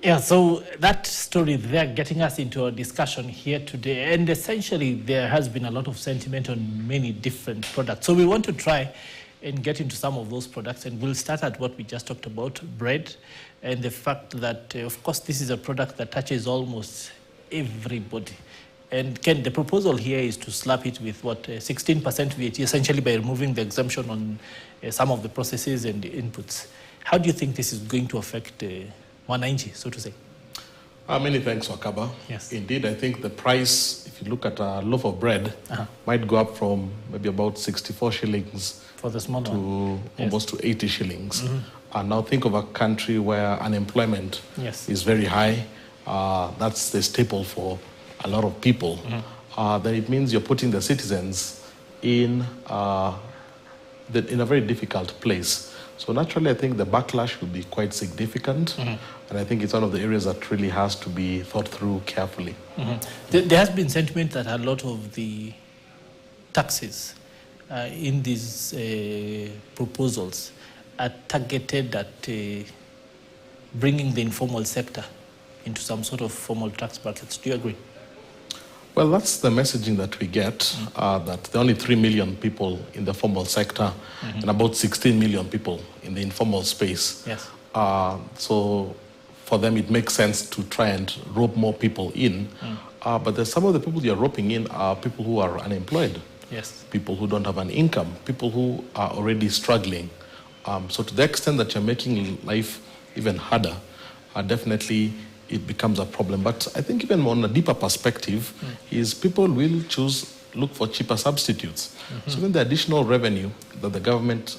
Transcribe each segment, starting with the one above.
Yeah, so that story there getting us into a discussion here today, and essentially there has been a lot of sentiment on many different products. So we want to try and get into some of those products, and we'll start at what we just talked about, bread, and the fact that, of course, this is a product that touches almost everybody. And Ken, the proposal here is to slap it with what, 16% VAT, essentially by removing the exemption on some of the processes and the inputs. How do you think this is going to affect Wananchi, so to say? Many thanks, Wakaba. Yes. Indeed, I think the price, if you look at a loaf of bread, might go up from maybe about 64 shillings for the small to one. almost to 80 shillings. And now think of a country where unemployment is very high. That's the staple for a lot of people. Then it means you're putting the citizens in a very difficult place. So naturally, I think the backlash will be quite significant, and I think it's one of the areas that really has to be thought through carefully. There has been sentiment that a lot of the taxes in these proposals are targeted at bringing the informal sector into some sort of formal tax brackets. Do you agree? Well, that's the messaging that we get, that there are only 3 million people in the formal sector and about 16 million people in the informal space. Yes. So for them, it makes sense to try and rope more people in. But there's some of the people you're roping in are people who are unemployed. Yes. People who don't have an income, people who are already struggling. So to the extent that you're making life even harder, definitely it becomes a problem. But I think even on a deeper perspective is people will look for cheaper substitutes. So even the additional revenue that the government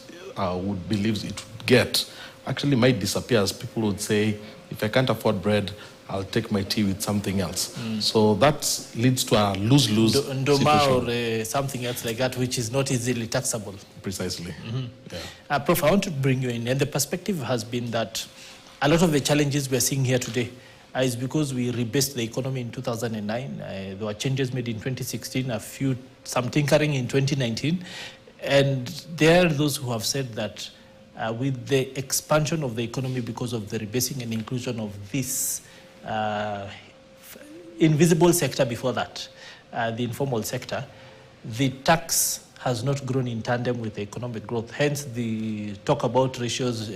believes it would get actually might disappear, as people would say, if I can't afford bread, I'll take my tea with something else. So that leads to a lose-lose situation. Ndoma or something else like that, which is not easily taxable. Precisely. Prof, I want to bring you in. And the perspective has been that a lot of the challenges we're seeing here today is because we rebased the economy in 2009. There were changes made in 2016, some tinkering in 2019. And there are those who have said that with the expansion of the economy because of the rebasing and inclusion of this invisible sector before that, the informal sector, the tax has not grown in tandem with the economic growth. Hence the talk about ratios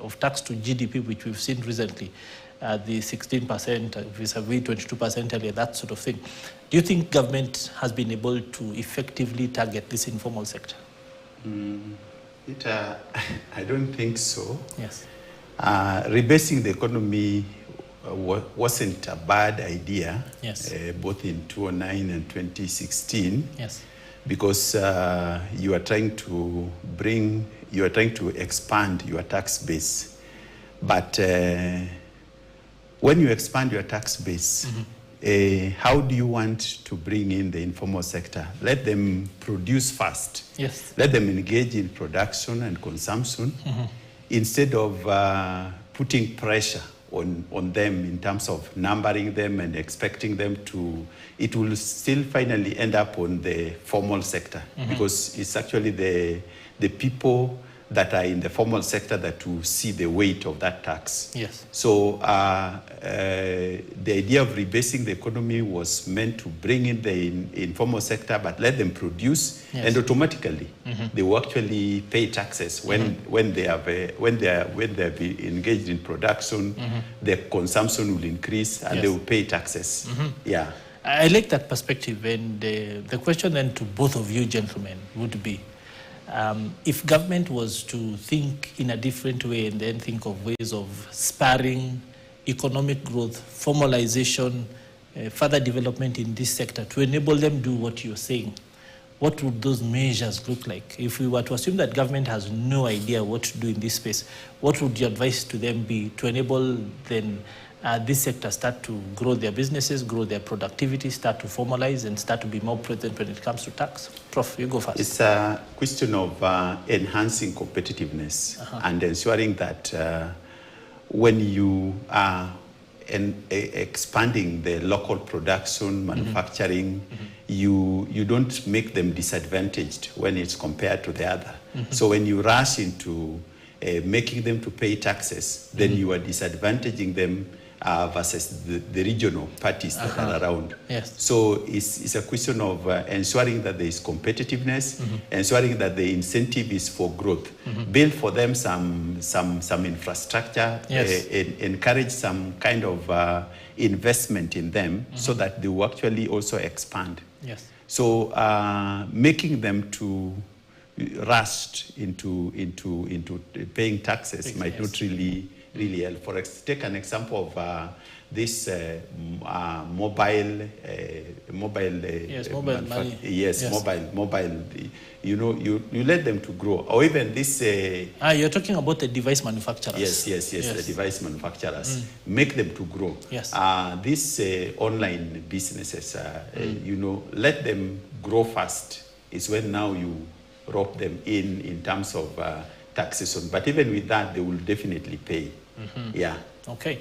of tax to GDP, which we've seen recently, the 16% vis-a-vis 22% earlier, that sort of thing. Do you think government has been able to effectively target this informal sector? I don't think so. Yes. Rebasing the economy wasn't a bad idea, yes. Both in 2009 and 2016. Yes. Because you are trying to expand your tax base. But when you expand your tax base, how do you want to bring in the informal sector? Let them produce first. Yes. Let them engage in production and consumption instead of putting pressure on them in terms of numbering them and expecting them to. It will still finally end up on the formal sector because it's actually the people that are in the formal sector that will see the weight of that tax. Yes. So the idea of rebasing the economy was meant to bring in the informal sector, but let them produce, and automatically they will actually pay taxes when they have engaged in production. Their consumption will increase, and they will pay taxes. Yeah. I like that perspective, and the question then to both of you gentlemen would be, if government was to think in a different way and then think of ways of spurring economic growth, formalization, further development in this sector to enable them do what you're saying, what would those measures look like? If we were to assume that government has no idea what to do in this space, what would your advice to them be to enable then this sector start to grow their businesses, grow their productivity, start to formalize, and start to be more present when it comes to tax? Prof, you go first. It's a question of enhancing competitiveness and ensuring that when you are expanding the local production, manufacturing, you don't make them disadvantaged when it's compared to the other. So when you rush into making them to pay taxes, then you are disadvantaging them versus the regional parties that are around. Yes. So it's a question of ensuring that there is competitiveness, ensuring that the incentive is for growth, build for them some infrastructure, Yes. encourage some kind of investment in them so that they will actually also expand. Yes. So making them to rush into paying taxes might not really help. Take an example of this mobile Yes, mobile money. Yes, Yes. mobile. You know, you let them to grow, or even this. You're talking about the device manufacturers. Yes, the device manufacturers. Make them to grow. Yes. These online businesses, you know, let them grow fast. It's when now you rope them in terms of taxation. But even with that, they will definitely pay. Yeah. Okay.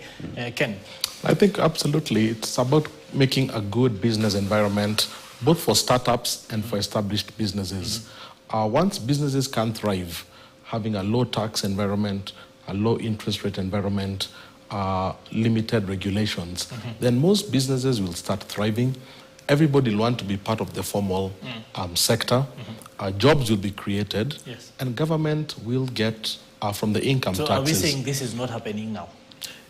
Ken? I think absolutely it's about making a good business environment, both for startups and for established businesses. Once businesses can thrive, having a low tax environment, a low interest rate environment, limited regulations, then most businesses will start thriving. Everybody will want to be part of the formal sector. Jobs will be created, Yes. and government will get from the income So taxes. are we saying this is not happening now?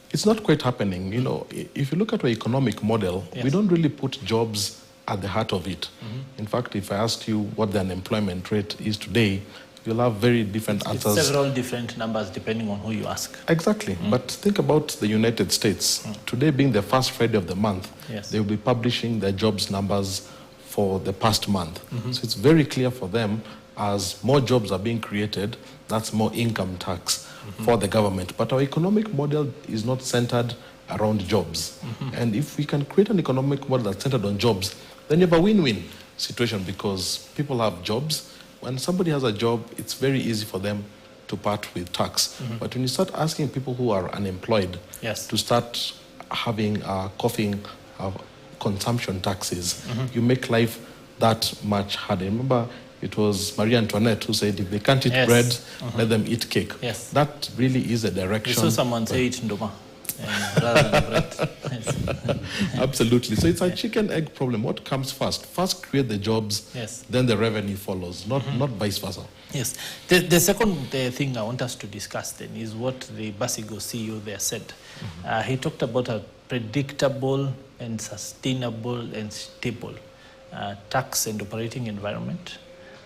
It's not quite happening. You know, if you look at our economic model, Yes. we don't really put jobs at the heart of it. In fact, if I ask you what the unemployment rate is today, you'll have very different It's answers. several different numbers depending on who you ask. Exactly. But think about the United States. Today being the first Friday of the month, Yes. they will be publishing their jobs numbers for the past month. So it's very clear for them, as more jobs are being created, that's more income tax for the government. But our economic model is not centered around jobs. And if we can create an economic model that's centered on jobs, then you have a win-win situation, because people have jobs. When somebody has a job, it's very easy for them to part with tax. But when you start asking people who are unemployed Yes. to start having coughing consumption taxes, you make life that much harder. Remember, it was Marie Antoinette who said, if they can't eat Yes. bread, let them eat cake. Yes. That really is a We direction. saw someone say it ndoma rather than bread. Yes. Absolutely. So it's a chicken-egg problem. What comes first? First create the jobs, Yes. then the revenue follows, not vice versa. Yes. The second thing I want us to discuss then is what the Basigo CEO there said. He talked about a predictable and sustainable and stable tax and operating environment.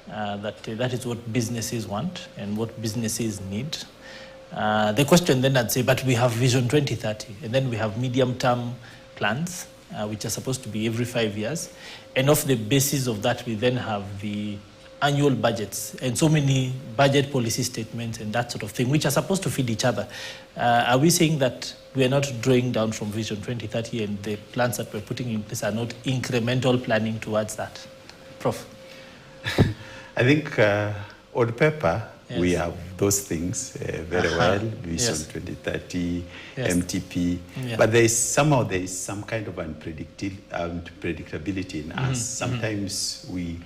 That is what businesses want and what businesses need. The question then I'd say, but we have Vision 2030, and then we have medium-term plans, which are supposed to be every 5 years. And off the basis of that, we then have the annual budgets and so many budget policy statements and that sort of thing, which are supposed to feed each other. Are we saying that we are not drawing down from Vision 2030 and the plans that we're putting in place are not incremental planning towards that? Prof? I think on paper, Yes. we have those things very well, Vision Yes. 2030, Yes. MTP, Yeah. but there is some kind of unpredictability in us. Sometimes we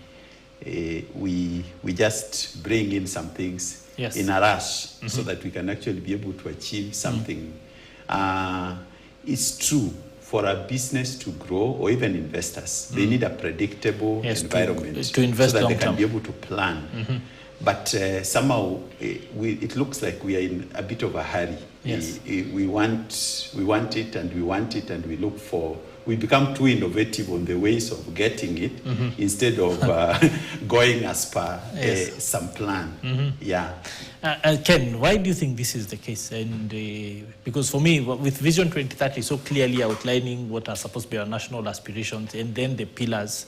just bring in some things Yes. in a rush so that we can actually be able to achieve something. It's true. For a business to grow, or even investors, they need a predictable Yes, environment to invest so that they long-term. can be able to plan. But somehow it looks like we are in a bit of a hurry. Yes. We want it and we want it, and we become too innovative on the ways of getting it instead of going as per Yes. some plan. Yeah. Ken, why do you think this is the case? And because for me, with Vision 2030 so clearly outlining what are supposed to be our national aspirations, and then the pillars,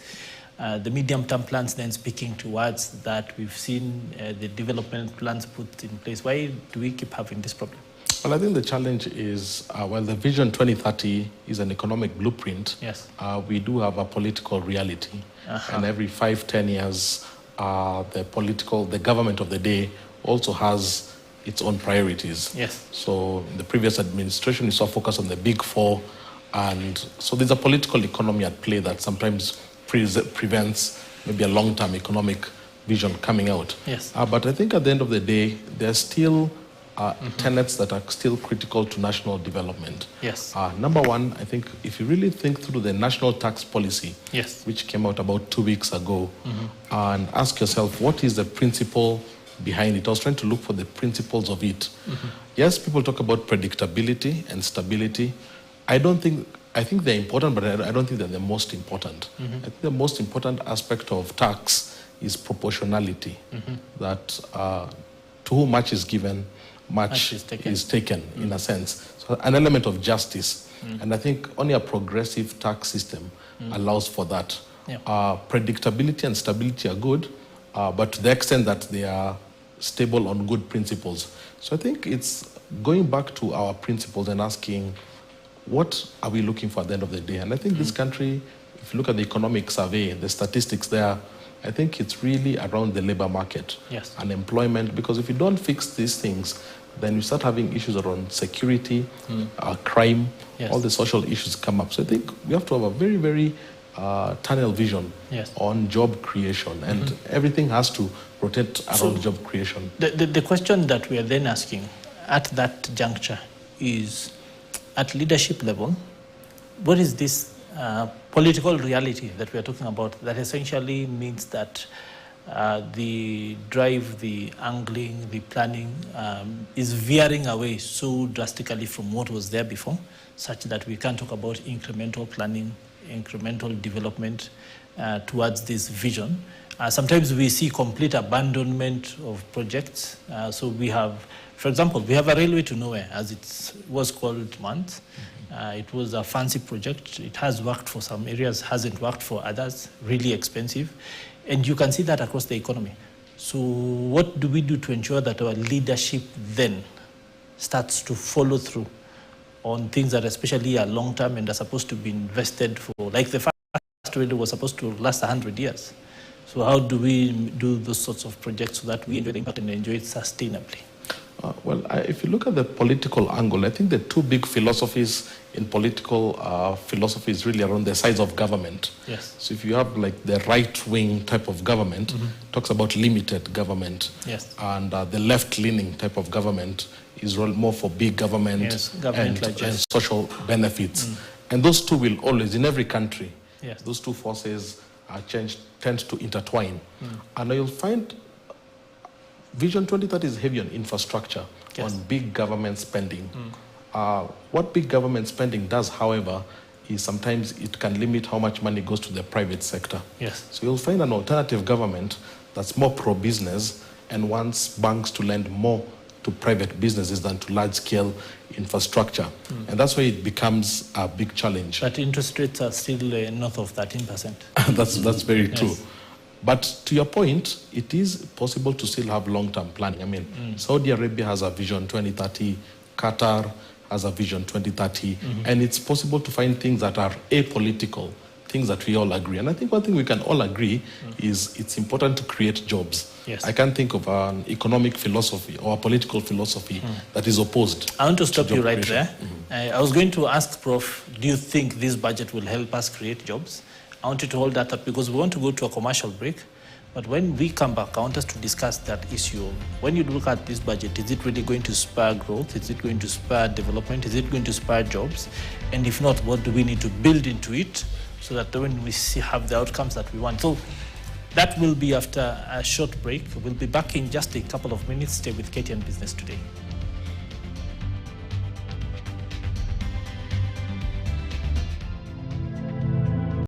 the medium-term plans then speaking towards that, we've seen the development plans put in place. Why do we keep having this problem? Well, I think the challenge is, while the Vision 2030 is an economic blueprint, Yes. we do have a political reality. And every 5-10 years, the government of the day also has its own priorities. Yes. So the previous administration is so focused on the big four. And so there's a political economy at play that sometimes prevents maybe a long-term economic vision coming out. Yes. But I think at the end of the day, there's still tenets that are still critical to national development. Yes. Number one, I think if you really think through the national tax policy, Yes. which came out about 2 weeks ago, and ask yourself, what is the principle behind it? I was trying to look for the principles of it. Yes, people talk about predictability and stability. I think they're important, but I don't think they're the most important. I think the most important aspect of tax is proportionality, that to whom much is given, much is taken in a sense. So an element of justice. And I think only a progressive tax system allows for that. Yeah. Predictability and stability are good, but to the extent that they are stable on good principles. So I think it's going back to our principles and asking, what are we looking for at the end of the day? And I think this country, if you look at the economic survey, the statistics there, I think it's really around the labor market, yes, and employment, because if you don't fix these things, then you start having issues around security, crime, yes, all the social issues come up. So I think we have to have a very, very tunnel vision, yes, on job creation, and everything has to rotate around job creation. The question that we are then asking at that juncture is, at leadership level, what is this political reality that we are talking about that essentially means that the drive, the angling, the planning is veering away so drastically from what was there before, such that we can't talk about incremental planning, incremental development towards this vision. Sometimes we see complete abandonment of projects. So we have, for example, we have a railway to nowhere, as it was called once. It was a fancy project. It has worked for some areas, hasn't worked for others, really expensive. And you can see that across the economy. So what do we do to ensure that our leadership then starts to follow through on things that especially are long-term and are supposed to be invested for, like the first railway was supposed to last 100 years. So how do we do those sorts of projects so that we enjoy the impact and enjoy it sustainably? If you look at the political angle, I think the two big philosophies in political philosophy is really around the size of government. Yes. So if you have like the right-wing type of government, talks about limited government. Yes. And the left-leaning type of government is more for big government, yes, government and social benefits. And those two will always, in every country, yes, those two forces tend to intertwine. And you'll find Vision 2030 is heavy on infrastructure, yes, on big government spending. What big government spending does, however, is sometimes it can limit how much money goes to the private sector. Yes. So you'll find an alternative government that's more pro-business and wants banks to lend more to private businesses than to large-scale infrastructure. And that's why it becomes a big challenge. But interest rates are still north of 13%. That's very true. Yes. But to your point, it is possible to still have long-term planning. I mean, Saudi Arabia has a Vision 2030, Qatar has a Vision 2030, and it's possible to find things that are apolitical, things that we all agree. And I think one thing we can all agree is it's important to create jobs. Yes. I can't think of an economic philosophy or a political philosophy that is opposed. I want to stop you right creation. there. I was going to ask Prof, do you think this budget will help us create jobs? I want you to hold that up because we want to go to a commercial break. But when we come back, I want us to discuss that issue. When you look at this budget, is it really going to spur growth? Is it going to spur development? Is it going to spur jobs? And if not, what do we need to build into it so that when we have the outcomes that we want? So that will be after a short break. We'll be back in just a couple of minutes. Stay with KTN Business Today.